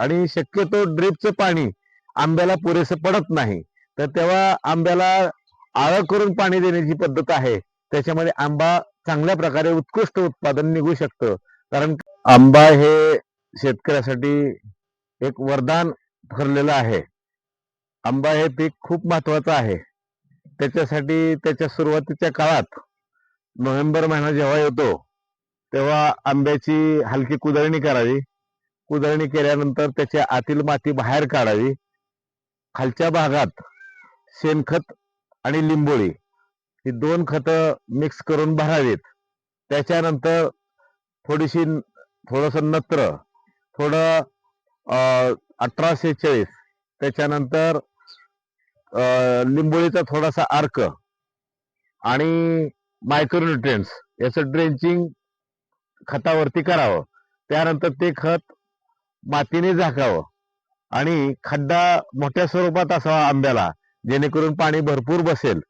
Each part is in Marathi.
आणि शक्यतो ड्रिपचं पाणी आंब्याला पुरेसं पडत नाही, तर तेव्हा आंब्याला आळं करून पाणी देण्याची पद्धत आहे. त्याच्यामध्ये आंबा चांगल्या प्रकारे उत्कृष्ट उत्पादन निघू शकतं. कारण आंबा हे शेतकऱ्यासाठी एक वरदान ठरलेलं आहे. आंबा हे पीक खूप महत्वाचं आहे. त्याच्यासाठी त्याच्या सुरुवातीच्या काळात नोव्हेंबर महिना जेव्हा येतो तेव्हा आंब्याची हलकी कुदळणी करावी. कुदळणी केल्यानंतर त्याच्या आतील माती बाहेर काढावी. खालच्या भागात शेणखत आणि लिंबोळी ही 2 खतं मिक्स करून भरावीत. त्याच्यानंतर थोडंसं नत्र, थोडं 1840, त्याच्यानंतर लिंबोळीचा थोडासा अर्क आणि मायक्रोन्युट्रिएंट्स याचं ड्रेंचिंग खतावरती करावं. त्यानंतर ते खत मातीने झाकावं आणि खड्डा मोठ्या स्वरूपात असावा आंब्याला, जेणेकरून पाणी भरपूर बसेल.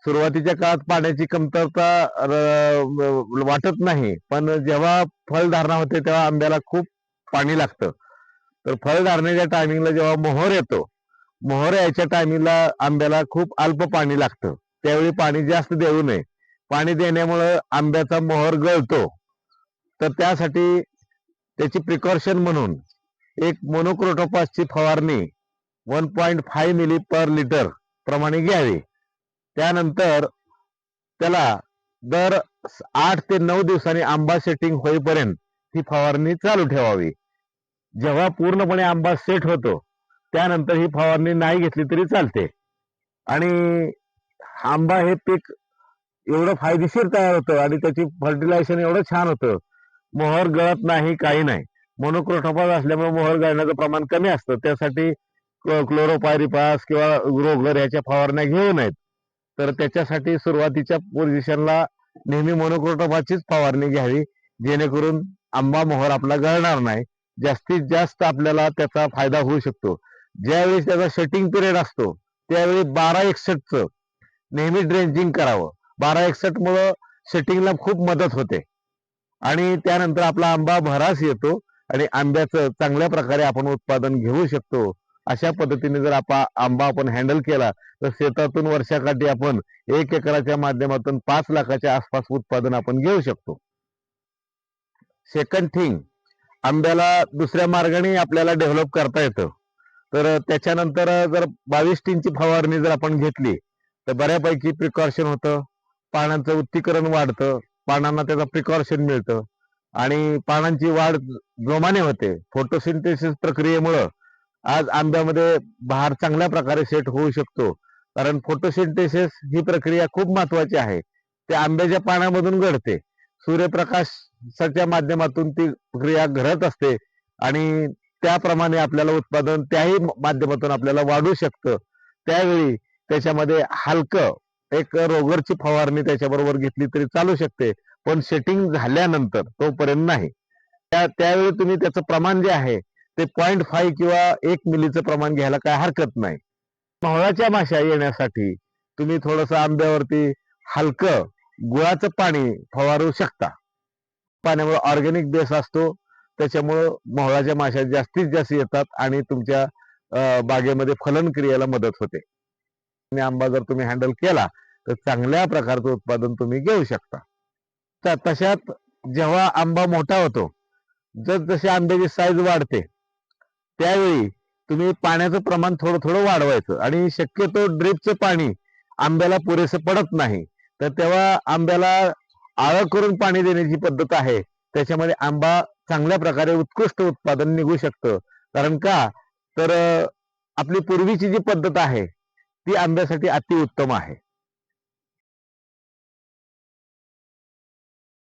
सुरुवातीच्या काळात पाण्याची कमतरता वाटत नाही, पण जेव्हा फळधारणा होते तेव्हा आंब्याला खूप पाणी लागतं. तर फळधारणेच्या टायमिंगला जेव्हा मोहर येतो, मोहर यायच्या टायमिंगला आंब्याला खूप अल्प पाणी लागतं. त्यावेळी पाणी जास्त देऊ नये. पाणी देण्यामुळं आंब्याचा मोहर गळतो. तर त्यासाठी त्याची प्रिकॉशन म्हणून एक मोनोक्रोटोफॉसची फवारणी 1.5 मिली पर लिटर प्रमाणे घ्यावी. त्यानंतर त्याला दर 8 ते 9 दिवसांनी आंबा सेटिंग होईपर्यंत ही फवारणी चालू ठेवावी. जेव्हा पूर्णपणे आंबा सेट होतो त्यानंतर ही फवारणी नाही घेतली तरी चालते. आणि आंबा हे पीक एवढं फायदेशीर तयार होतं आणि त्याची फर्टिलायझेशन एवढं छान होतं. मोहर गळत नाही, काही नाही. मोनोक्रोटोफॉस असल्यामुळे मोहर गळण्याचं प्रमाण कमी असतं. त्यासाठी क्लोरोपायरिपास किंवा रोगर याच्या फवारण्या घेऊ नयेत. तर त्याच्यासाठी सुरुवातीच्या पोझिशनला नेहमी मोनोक्रोटोफॉसचीच फवारणी घ्यावी, जेणेकरून आंबा मोहर आपला गळणार नाही. जास्तीत जास्त आपल्याला त्याचा फायदा होऊ शकतो. ज्यावेळी त्याचा सेटिंग पिरियड असतो त्यावेळी 1261चं नेहमी ड्रेंचिंग करावं. 1261 मुळे सेटिंगला खूप मदत होते आणि त्यानंतर आपला आंबा भरास येतो आणि आंब्याचं चांगल्या प्रकारे आपण उत्पादन घेऊ शकतो. अशा पद्धतीने जर आंबा आपण हँडल केला तर शेतातून वर्षाकाठी आपण 1 एकराच्या माध्यमातून 5 लाखाच्या आसपास उत्पादन आपण घेऊ शकतो. सेकंड थिंग, आंब्याला दुसऱ्या मार्गाने आपल्याला डेव्हलप करता येतं. तर त्याच्यानंतर जर 22 टीनची फवारणी जर आपण घेतली तर बऱ्यापैकी प्रिकॉशन होतं. पानांचं उत्तीकरण वाढतं, पानांना त्याचा प्रिकॉशन मिळतं आणि पानांची वाढ जोमाने होते. फोटोसिंथेसिस प्रक्रियेमुळं आज आंब्यामध्ये बहार चांगल्या प्रकारे सेट होऊ शकतो. कारण फोटोसिंथेसिस ही प्रक्रिया खूप महत्वाची आहे. ते आंब्याच्या पानामधून घडते. सूर्यप्रकाशाच्या माध्यमातून ती प्रक्रिया घडत असते आणि त्याप्रमाणे आपल्याला उत्पादन त्याही माध्यमातून आपल्याला वाढू शकतं. त्यावेळी त्याच्यामध्ये हलकं एक रोगरची फवारणी त्याच्याबरोबर घेतली तरी चालू शकते, पण सेटिंग झाल्यानंतर तोपर्यंत नाही. त्यावेळी तुम्ही त्याचं प्रमाण जे आहे ते 0.5 किंवा 1 मिलीचं प्रमाण घ्यायला काय हरकत नाही. मोहळाच्या माश्या येण्यासाठी तुम्ही थोडंसं आंब्यावरती हलकं गुळाचं पाणी फवारू शकता. पाण्यामुळे ऑर्गॅनिक बेस असतो, त्याच्यामुळं मोहळाच्या माश्या जास्तीत जास्त येतात आणि तुमच्या बागेमध्ये फलन क्रियेला मदत होते. आणि आंबा जर तुम्ही हँडल केला तर चांगल्या प्रकारचं उत्पादन तुम्ही घेऊ शकता. तर तशात जेव्हा आंबा मोठा होतो, जशी आंब्याची साईज वाढते त्यावेळी तुम्ही पाण्याचं प्रमाण थोडं थोडं वाढवायचं आणि शक्यतो ड्रिपचं पाणी आंब्याला पुरेसं पडत नाही, तर तेव्हा आंब्याला आळं करून पाणी देण्याची पद्धत आहे. त्याच्यामध्ये आंबा चांगल्या प्रकारे उत्कृष्ट उत्पादन निघू शकतं. कारण का तर आपली पूर्वीची जी पद्धत आहे ती आंब्यासाठी अतिउत्तम आहे.